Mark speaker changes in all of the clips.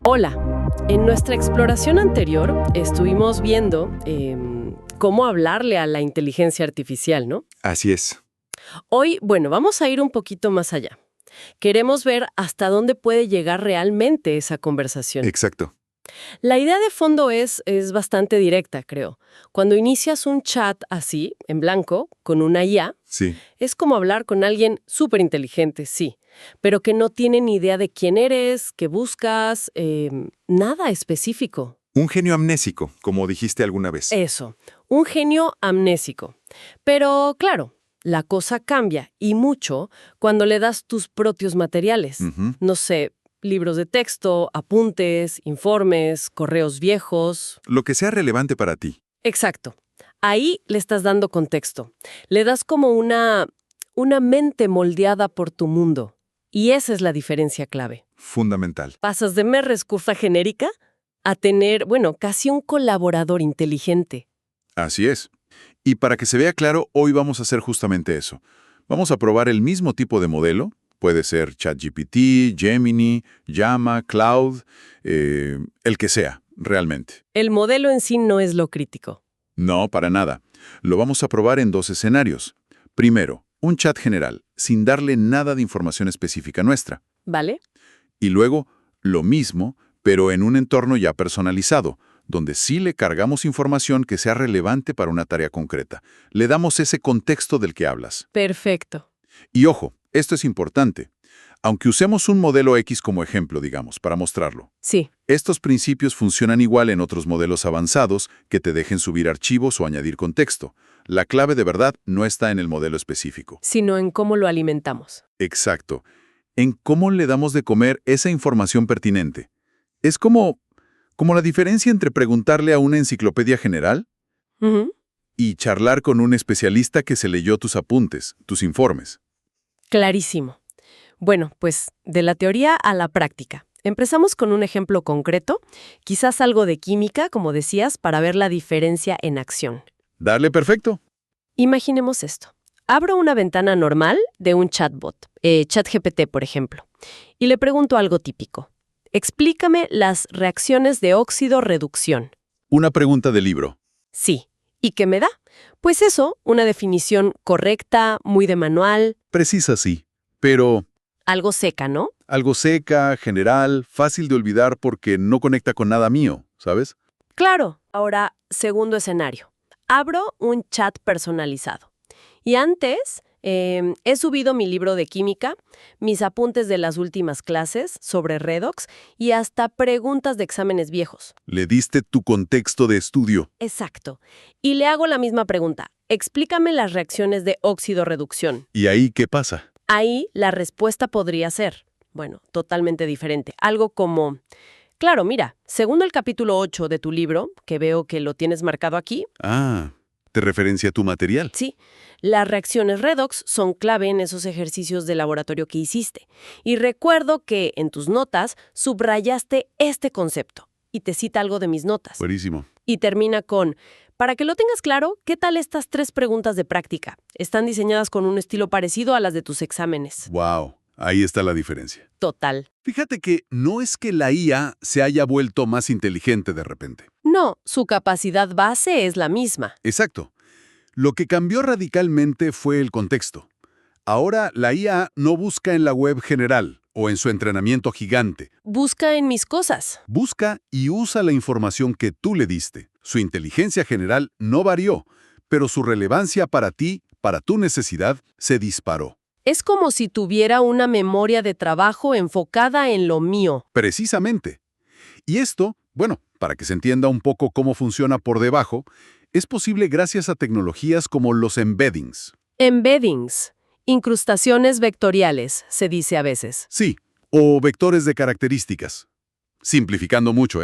Speaker 1: Hola, en nuestra exploración anterior estuvimos viendo cómo hablarle a la inteligencia artificial, ¿no?
Speaker 2: Así es.
Speaker 1: Hoy, bueno, vamos a ir un poquito más allá. Queremos ver hasta dónde puede llegar realmente esa conversación.
Speaker 2: Exacto.
Speaker 1: La idea de fondo es bastante directa, creo. Cuando inicias un chat así, en blanco, con una IA,
Speaker 2: Sí.
Speaker 1: es como hablar con alguien súper inteligente, sí, pero que no tiene ni idea de quién eres, qué buscas, nada específico.
Speaker 2: Un genio amnésico, como dijiste alguna vez.
Speaker 1: Eso, un genio amnésico. Pero claro, la cosa cambia, y mucho, cuando le das tus propios materiales.
Speaker 2: Ujú.
Speaker 1: No sé, libros de texto, apuntes, informes, correos viejos.
Speaker 2: Lo que sea relevante para ti.
Speaker 1: Exacto. Ahí le estás dando contexto. Le das como una mente moldeada por tu mundo. Y esa es la diferencia clave.
Speaker 2: Fundamental.
Speaker 1: Pasas de mer rescursa genérica a tener, bueno, casi un colaborador inteligente.
Speaker 2: Así es. Y para que se vea claro, hoy vamos a hacer justamente eso. Vamos a probar el mismo tipo de modelo. Puede ser ChatGPT, Gemini, Llama, Cloud, el que sea, realmente.
Speaker 1: El modelo en sí no es lo crítico.
Speaker 2: No, para nada. Lo vamos a probar en dos escenarios. Primero, un chat general, sin darle nada de información específica nuestra.
Speaker 1: ¿Vale?
Speaker 2: Y luego, lo mismo, pero en un entorno ya personalizado, donde sí le cargamos información que sea relevante para una tarea concreta. Le damos ese contexto del que hablas.
Speaker 1: Perfecto.
Speaker 2: Y ojo, esto es importante. Aunque usemos un modelo X como ejemplo, digamos, para mostrarlo,
Speaker 1: Sí.
Speaker 2: estos principios funcionan igual en otros modelos avanzados que te dejen subir archivos o añadir contexto. La clave de verdad no está en el modelo específico.
Speaker 1: Sino en cómo lo alimentamos.
Speaker 2: Exacto. En cómo le damos de comer esa información pertinente. Es como la diferencia entre preguntarle a una enciclopedia general
Speaker 1: Ujú.
Speaker 2: y charlar con un especialista que se leyó tus apuntes, tus informes.
Speaker 1: Clarísimo. Bueno, pues de la teoría a la práctica. Empezamos con un ejemplo concreto, quizás algo de química, como decías, para ver la diferencia en acción.
Speaker 2: Darle perfecto.
Speaker 1: Imaginemos esto. Abro una ventana normal de un chatbot, ChatGPT, por ejemplo, y le pregunto algo típico. Explícame las reacciones de óxido-reducción.
Speaker 2: Una pregunta de libro.
Speaker 1: Sí. ¿Y qué me da? Pues eso, una definición correcta, muy de manual,
Speaker 2: Precisa, sí. Pero
Speaker 1: algo seca, ¿no?
Speaker 2: algo seca, general, fácil de olvidar porque no conecta con nada mío, ¿sabes?
Speaker 1: Claro. Ahora, segundo escenario. Abro un chat personalizado. Y antes, he subido mi libro de química, mis apuntes de las últimas clases sobre redox y hasta preguntas de exámenes viejos.
Speaker 2: Le diste tu contexto de estudio.
Speaker 1: Exacto. Y le hago la misma pregunta. Explícame las reacciones de óxido-reducción.
Speaker 2: ¿Y ahí qué pasa?
Speaker 1: Ahí la respuesta podría ser, bueno, totalmente diferente. Algo como, claro, mira, según el capítulo 8 de tu libro, que veo que lo tienes marcado aquí,
Speaker 2: Ah, ¿te referencia a tu material?
Speaker 1: sí, las reacciones redox son clave en esos ejercicios de laboratorio que hiciste. Y recuerdo que en tus notas subrayaste este concepto. Y te cita algo de mis notas.
Speaker 2: Buenísimo.
Speaker 1: Y termina con, para que lo tengas claro, ¿qué tal estas 3 preguntas de práctica? Están diseñadas con un estilo parecido a las de tus exámenes.
Speaker 2: Wow, ahí está la diferencia.
Speaker 1: Total.
Speaker 2: Fíjate que no es que la IA se haya vuelto más inteligente de repente.
Speaker 1: No, su capacidad base es la misma.
Speaker 2: Exacto. Lo que cambió radicalmente fue el contexto. Ahora la IA no busca en la web general o en su entrenamiento gigante.
Speaker 1: Busca en mis cosas.
Speaker 2: Busca y usa la información que tú le diste. Su inteligencia general no varió, pero su relevancia para ti, para tu necesidad, se disparó.
Speaker 1: Es como si tuviera una memoria de trabajo enfocada en lo mío.
Speaker 2: Precisamente. Y esto, bueno, para que se entienda un poco cómo funciona por debajo, es posible gracias a tecnologías como los embeddings.
Speaker 1: Embeddings. Incrustaciones vectoriales, se dice a veces.
Speaker 2: Sí, o vectores de características. Simplificando mucho,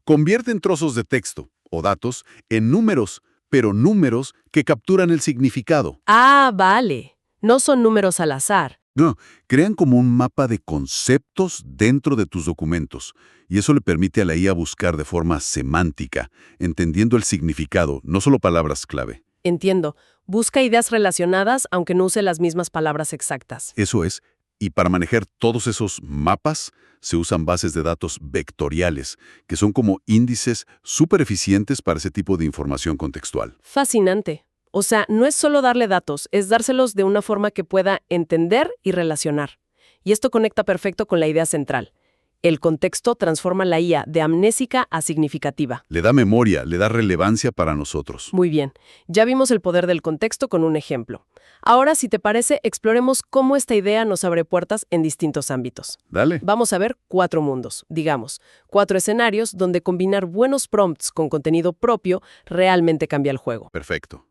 Speaker 2: convierten trozos de texto o datos en números, pero números que capturan el significado.
Speaker 1: Ah, vale. No son números al azar.
Speaker 2: No, crean como un mapa de conceptos dentro de tus documentos, y eso le permite a la IA buscar de forma semántica, entendiendo el significado, no solo palabras clave.
Speaker 1: Entiendo. Busca ideas relacionadas aunque no use las mismas palabras exactas.
Speaker 2: Eso es. Y para manejar todos esos mapas, se usan bases de datos vectoriales, que son como índices súper eficientes para ese tipo de información contextual.
Speaker 1: Fascinante. O sea, no es solo darle datos, es dárselos de una forma que pueda entender y relacionar. Y esto conecta perfecto con la idea central. El contexto transforma la IA de amnésica a significativa.
Speaker 2: Le da memoria, le da relevancia para nosotros.
Speaker 1: Muy bien, ya vimos el poder del contexto con un ejemplo. Ahora, si te parece, exploremos cómo esta idea nos abre puertas en distintos ámbitos.
Speaker 2: Dale.
Speaker 1: Vamos a ver 4 mundos, digamos, 4 escenarios donde combinar buenos prompts con contenido propio realmente cambia el juego.
Speaker 2: Perfecto.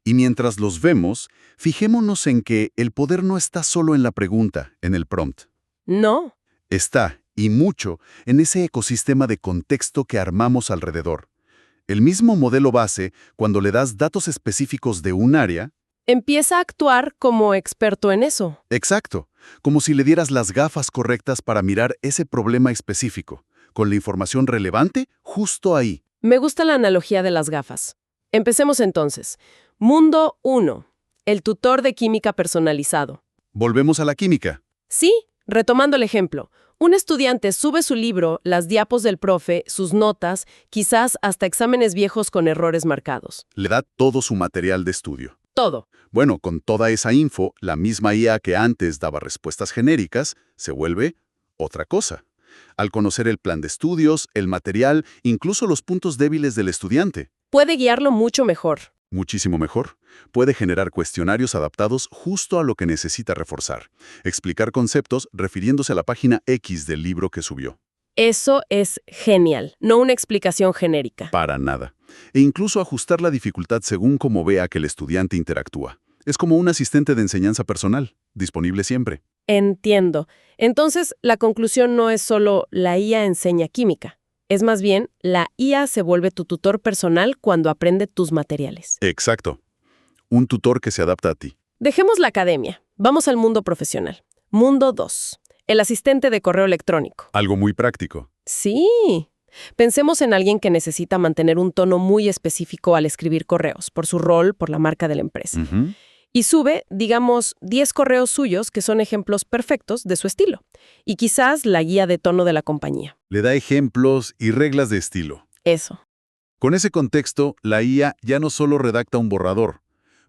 Speaker 2: Y mientras los vemos, fijémonos en que el poder no está solo en la pregunta, en el prompt.
Speaker 1: No.
Speaker 2: Está, y mucho, en ese ecosistema de contexto que armamos alrededor. El mismo modelo base, cuando le das datos específicos de un área.
Speaker 1: Empieza a actuar como experto en eso.
Speaker 2: Exacto, como si le dieras las gafas correctas para mirar ese problema específico, con la información relevante justo ahí.
Speaker 1: Me gusta la analogía de las gafas. Empecemos entonces. Mundo 1. El tutor de química personalizado.
Speaker 2: Volvemos a la química.
Speaker 1: Sí, retomando el ejemplo. Un estudiante sube su libro, las diapos del profe, sus notas, quizás hasta exámenes viejos con errores marcados.
Speaker 2: Le da todo su material de estudio.
Speaker 1: Todo.
Speaker 2: Bueno, con toda esa info, la misma IA que antes daba respuestas genéricas, se vuelve otra cosa. Al conocer el plan de estudios, el material, incluso los puntos débiles del estudiante.
Speaker 1: Puede guiarlo mucho mejor.
Speaker 2: Muchísimo mejor. Puede generar cuestionarios adaptados justo a lo que necesita reforzar. Explicar conceptos refiriéndose a la página X del libro que subió.
Speaker 1: Eso es genial, no una explicación genérica.
Speaker 2: Para nada. E incluso ajustar la dificultad según cómo vea que el estudiante interactúa. Es como un asistente de enseñanza personal, disponible siempre.
Speaker 1: Entiendo. Entonces, la conclusión no es solo la IA enseña química. Es más bien, la IA se vuelve tu tutor personal cuando aprende tus materiales.
Speaker 2: Exacto. Un tutor que se adapta a ti.
Speaker 1: Dejemos la academia. Vamos al mundo profesional. Mundo 2. El asistente de correo electrónico.
Speaker 2: Algo muy práctico.
Speaker 1: Sí. Pensemos en alguien que necesita mantener un tono muy específico al escribir correos, por su rol, por la marca de la empresa. Y sube, digamos, 10 correos suyos que son ejemplos perfectos de su estilo. Y quizás la guía de tono de la compañía.
Speaker 2: Le da ejemplos y reglas de estilo.
Speaker 1: Eso.
Speaker 2: Con ese contexto, la IA ya no solo redacta un borrador.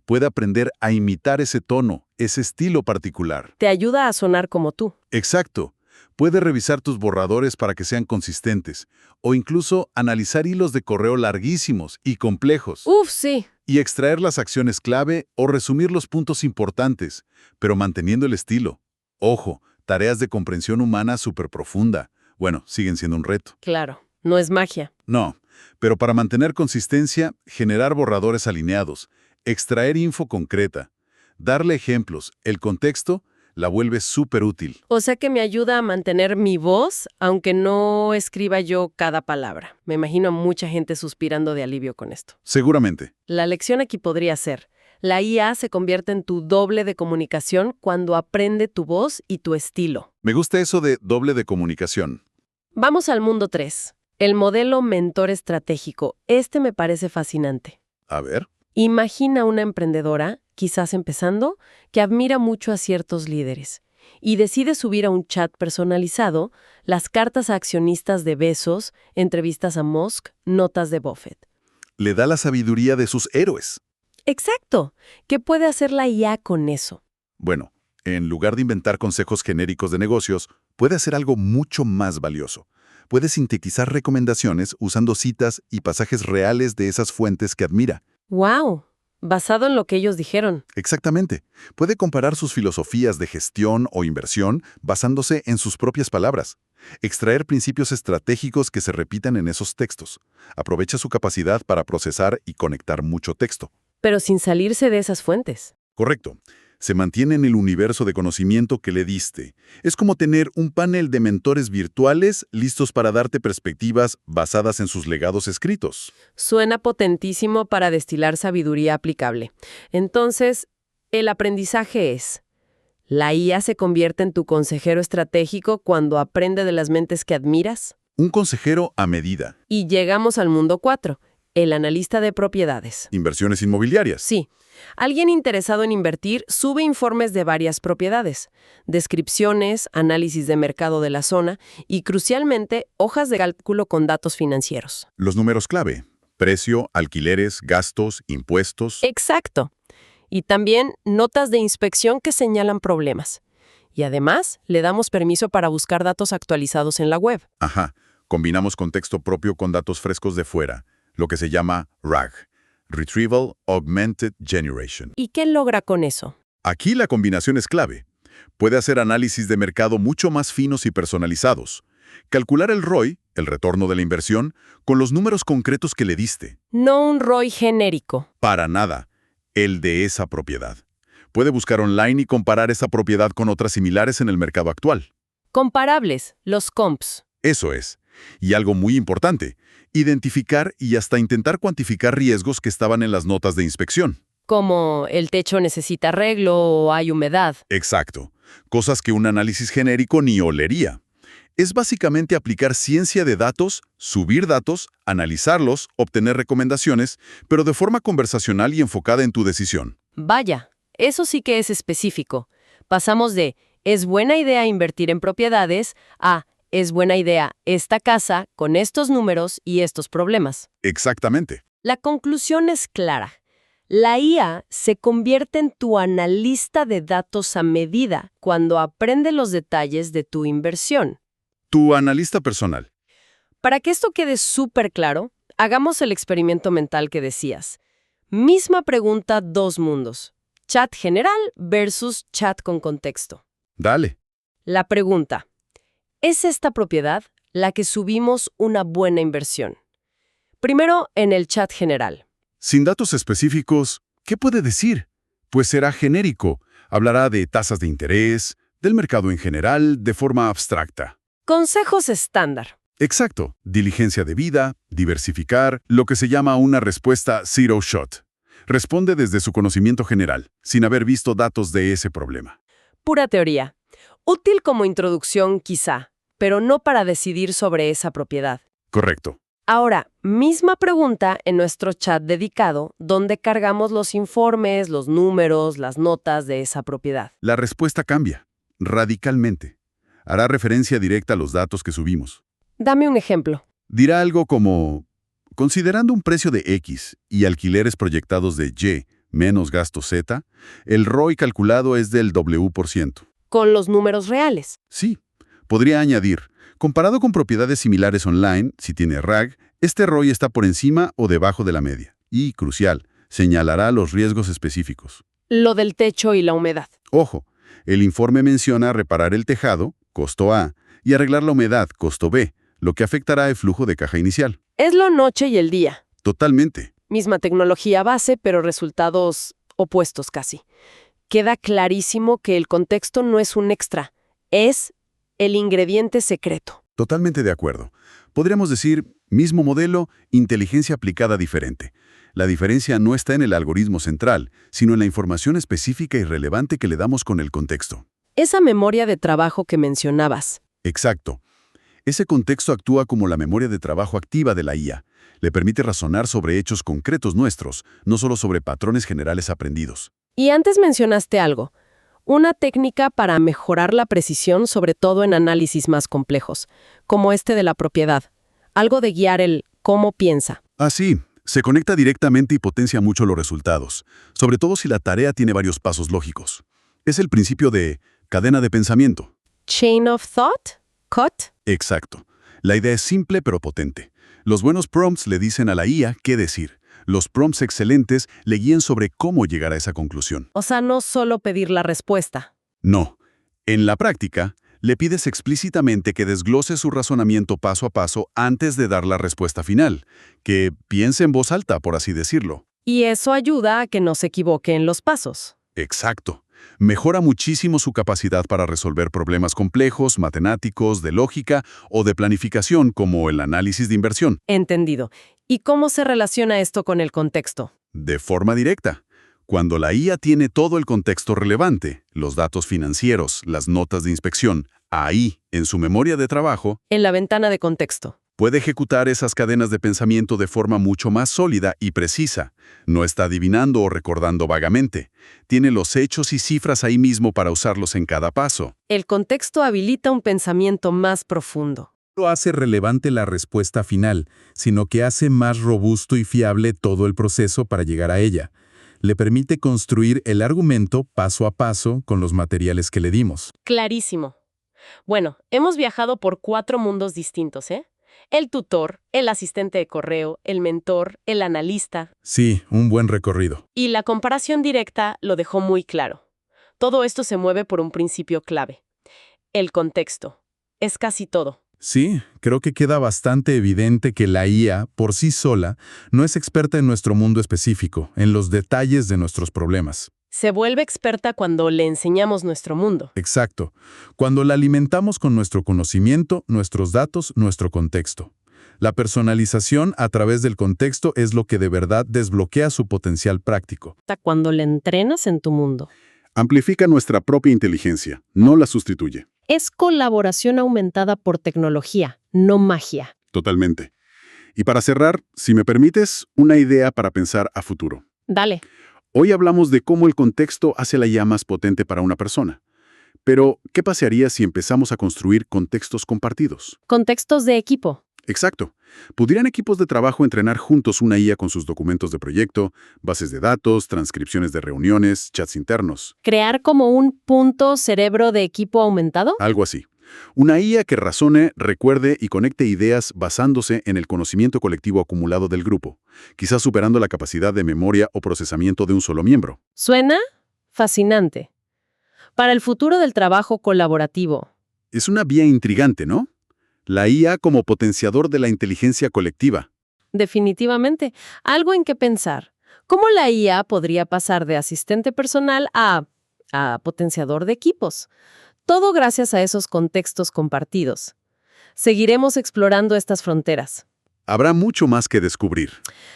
Speaker 2: Puede aprender a imitar ese tono, ese estilo particular.
Speaker 1: Te ayuda a sonar como tú.
Speaker 2: Exacto. Puede revisar tus borradores para que sean consistentes, o incluso analizar hilos de correo larguísimos y complejos.
Speaker 1: Uf, sí.
Speaker 2: Y extraer las acciones clave o resumir los puntos importantes, pero manteniendo el estilo. Ojo, tareas de comprensión humana súper profunda. Bueno, siguen siendo un reto.
Speaker 1: Claro, no es magia.
Speaker 2: No, pero para mantener consistencia, generar borradores alineados, extraer info concreta, darle ejemplos, el contexto, la vuelve súper útil.
Speaker 1: O sea que me ayuda a mantener mi voz, aunque no escriba yo cada palabra. Me imagino a mucha gente suspirando de alivio con esto.
Speaker 2: Seguramente.
Speaker 1: La lección aquí podría ser: la IA se convierte en tu doble de comunicación cuando aprende tu voz y tu estilo.
Speaker 2: Me gusta eso de doble de comunicación.
Speaker 1: Vamos al mundo 3. El modelo mentor estratégico. Este me parece fascinante.
Speaker 2: A ver.
Speaker 1: Imagina una emprendedora, quizás empezando, que admira mucho a ciertos líderes y decide subir a un chat personalizado las cartas a accionistas de Bezos, entrevistas a Musk, notas de Buffett.
Speaker 2: Le da la sabiduría de sus héroes.
Speaker 1: Exacto. ¿Qué puede hacer la IA con eso?
Speaker 2: Bueno, en lugar de inventar consejos genéricos de negocios, puede hacer algo mucho más valioso. Puede sintetizar recomendaciones usando citas y pasajes reales de esas fuentes que admira.
Speaker 1: ¡Wow! Basado en lo que ellos dijeron.
Speaker 2: Exactamente. Puede comparar sus filosofías de gestión o inversión basándose en sus propias palabras. Extraer principios estratégicos que se repitan en esos textos. Aprovecha su capacidad para procesar y conectar mucho texto.
Speaker 1: Pero sin salirse de esas fuentes.
Speaker 2: Correcto. Se mantiene en el universo de conocimiento que le diste. Es como tener un panel de mentores virtuales listos para darte perspectivas basadas en sus legados escritos.
Speaker 1: Suena potentísimo para destilar sabiduría aplicable. Entonces, el aprendizaje es: ¿la IA se convierte en tu consejero estratégico cuando aprende de las mentes que admiras?
Speaker 2: Un consejero a medida.
Speaker 1: Y llegamos al mundo 4, El analista de propiedades.
Speaker 2: Inversiones inmobiliarias.
Speaker 1: Sí. Alguien interesado en invertir sube informes de varias propiedades, descripciones, análisis de mercado de la zona y, crucialmente, hojas de cálculo con datos financieros.
Speaker 2: Los números clave. Precio, alquileres, gastos, impuestos.
Speaker 1: Exacto. Y también notas de inspección que señalan problemas. Y además, le damos permiso para buscar datos actualizados en la web.
Speaker 2: Ajá. Combinamos contexto propio con datos frescos de fuera, lo que se llama RAG. Retrieval Augmented Generation.
Speaker 1: ¿Y qué logra con eso?
Speaker 2: Aquí la combinación es clave. Puede hacer análisis de mercado mucho más finos y personalizados. Calcular el ROI, el retorno de la inversión, con los números concretos que le diste.
Speaker 1: No un ROI genérico.
Speaker 2: Para nada. El de esa propiedad. Puede buscar online y comparar esa propiedad con otras similares en el mercado actual.
Speaker 1: Comparables, los comps.
Speaker 2: Eso es. Y algo muy importante, identificar y hasta intentar cuantificar riesgos que estaban en las notas de inspección.
Speaker 1: Como el techo necesita arreglo o hay humedad.
Speaker 2: Exacto. Cosas que un análisis genérico ni olería. Es básicamente aplicar ciencia de datos, subir datos, analizarlos, obtener recomendaciones, pero de forma conversacional y enfocada en tu decisión.
Speaker 1: Vaya, eso sí que es específico. Pasamos de «es buena idea invertir en propiedades» a «es buena idea esta casa con estos números y estos problemas».
Speaker 2: Exactamente.
Speaker 1: La conclusión es clara. La IA se convierte en tu analista de datos a medida cuando aprende los detalles de tu inversión.
Speaker 2: Tu analista personal.
Speaker 1: Para que esto quede súper claro, hagamos el experimento mental que decías. Misma pregunta, dos mundos. Chat general versus chat con contexto.
Speaker 2: Dale.
Speaker 1: La pregunta: ¿es esta propiedad la que subimos una buena inversión? Primero, en el chat general.
Speaker 2: Sin datos específicos, ¿qué puede decir? Pues será genérico. Hablará de tasas de interés, del mercado en general, de forma abstracta.
Speaker 1: Consejos estándar.
Speaker 2: Exacto. Diligencia debida, diversificar, lo que se llama una respuesta zero shot. Responde desde su conocimiento general, sin haber visto datos de ese problema.
Speaker 1: Pura teoría. Útil como introducción, quizá, pero no para decidir sobre esa propiedad.
Speaker 2: Correcto.
Speaker 1: Ahora, misma pregunta en nuestro chat dedicado, donde cargamos los informes, los números, las notas de esa propiedad.
Speaker 2: La respuesta cambia, radicalmente. Hará referencia directa a los datos que subimos.
Speaker 1: Dame un ejemplo.
Speaker 2: Dirá algo como, considerando un precio de X y alquileres proyectados de Y menos gasto Z, el ROI calculado es del W%.
Speaker 1: Con los números reales.
Speaker 2: Sí, podría añadir, comparado con propiedades similares online, si tiene RAG, este ROI está por encima o debajo de la media. Y, crucial, señalará los riesgos específicos.
Speaker 1: Lo del techo y la humedad.
Speaker 2: Ojo, el informe menciona reparar el tejado, costo A, y arreglar la humedad, costo B, lo que afectará el flujo de caja inicial.
Speaker 1: Es la noche y el día.
Speaker 2: Totalmente.
Speaker 1: Misma tecnología base, pero resultados opuestos casi. Queda clarísimo que el contexto no es un extra, es el ingrediente secreto.
Speaker 2: Totalmente de acuerdo. Podríamos decir, mismo modelo, inteligencia aplicada diferente. La diferencia no está en el algoritmo central, sino en la información específica y relevante que le damos con el contexto.
Speaker 1: Esa memoria de trabajo que mencionabas.
Speaker 2: Exacto. Ese contexto actúa como la memoria de trabajo activa de la IA. Le permite razonar sobre hechos concretos nuestros, no solo sobre patrones generales aprendidos.
Speaker 1: Y antes mencionaste algo. Una técnica para mejorar la precisión, sobre todo en análisis más complejos, como este de la propiedad. Algo de guiar el cómo piensa.
Speaker 2: Ah, sí. Se conecta directamente y potencia mucho los resultados, sobre todo si la tarea tiene varios pasos lógicos. Es el principio de cadena de pensamiento.
Speaker 1: Chain of thought? COT.
Speaker 2: Exacto. La idea es simple pero potente. Los buenos prompts le dicen a la IA qué decir. Los prompts excelentes le guían sobre cómo llegar a esa conclusión.
Speaker 1: O sea, no solo pedir la respuesta.
Speaker 2: No. En la práctica, le pides explícitamente que desglose su razonamiento paso a paso antes de dar la respuesta final, que piense en voz alta, por así decirlo.
Speaker 1: Y eso ayuda a que no se equivoque en los pasos.
Speaker 2: Exacto. Mejora muchísimo su capacidad para resolver problemas complejos, matemáticos, de lógica o de planificación, como el análisis de inversión.
Speaker 1: Entendido. ¿Y cómo se relaciona esto con el contexto?
Speaker 2: De forma directa. Cuando la IA tiene todo el contexto relevante, los datos financieros, las notas de inspección, ahí, en su memoria de trabajo,
Speaker 1: En la ventana de contexto.
Speaker 3: Puede ejecutar esas cadenas de pensamiento de forma mucho más sólida y precisa. No está adivinando o recordando vagamente. Tiene los hechos y cifras ahí mismo para usarlos en cada paso.
Speaker 1: El contexto habilita un pensamiento más profundo.
Speaker 3: No hace relevante la respuesta final, sino que hace más robusto y fiable todo el proceso para llegar a ella. Le permite construir el argumento paso a paso con los materiales que le dimos.
Speaker 1: Clarísimo. Bueno, hemos viajado por 4 mundos distintos, ¿eh? El tutor, el asistente de correo, el mentor, el analista.
Speaker 3: Sí, un buen recorrido.
Speaker 1: Y la comparación directa lo dejó muy claro. Todo esto se mueve por un principio clave. El contexto. Es casi todo.
Speaker 3: Sí, creo que queda bastante evidente que la IA, por sí sola, no es experta en nuestro mundo específico, en los detalles de nuestros problemas.
Speaker 1: Se vuelve experta cuando le enseñamos nuestro mundo.
Speaker 3: Exacto. Cuando la alimentamos con nuestro conocimiento, nuestros datos, nuestro contexto. La personalización a través del contexto es lo que de verdad desbloquea su potencial práctico.
Speaker 1: Hasta cuando le entrenas en tu mundo.
Speaker 4: Amplifica nuestra propia inteligencia, no la sustituye.
Speaker 1: Es colaboración aumentada por tecnología, no magia.
Speaker 4: Totalmente. Y para cerrar, si me permites, una idea para pensar a futuro.
Speaker 1: Dale.
Speaker 4: Hoy hablamos de cómo el contexto hace la IA más potente para una persona. Pero, ¿qué pasaría si empezamos a construir contextos compartidos?
Speaker 1: Contextos de equipo.
Speaker 4: Exacto. ¿Podrían equipos de trabajo entrenar juntos una IA con sus documentos de proyecto, bases de datos, transcripciones de reuniones, chats internos?
Speaker 1: Crear como un punto cerebro de equipo aumentado.
Speaker 4: Algo así. Una IA que razone, recuerde y conecte ideas basándose en el conocimiento colectivo acumulado del grupo, quizás superando la capacidad de memoria o procesamiento de un solo miembro.
Speaker 1: Suena fascinante. Para el futuro del trabajo colaborativo.
Speaker 4: Es una vía intrigante, ¿no? La IA como potenciador de la inteligencia colectiva.
Speaker 1: Definitivamente. Algo en que pensar. ¿Cómo la IA podría pasar de asistente personal a potenciador de equipos? Todo gracias a esos contextos compartidos. Seguiremos explorando estas fronteras.
Speaker 4: Habrá mucho más que descubrir.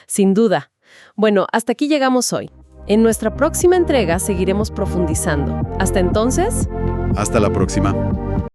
Speaker 1: Sin duda. Bueno, hasta aquí llegamos hoy. En nuestra próxima entrega seguiremos profundizando. Hasta entonces.
Speaker 4: Hasta la próxima.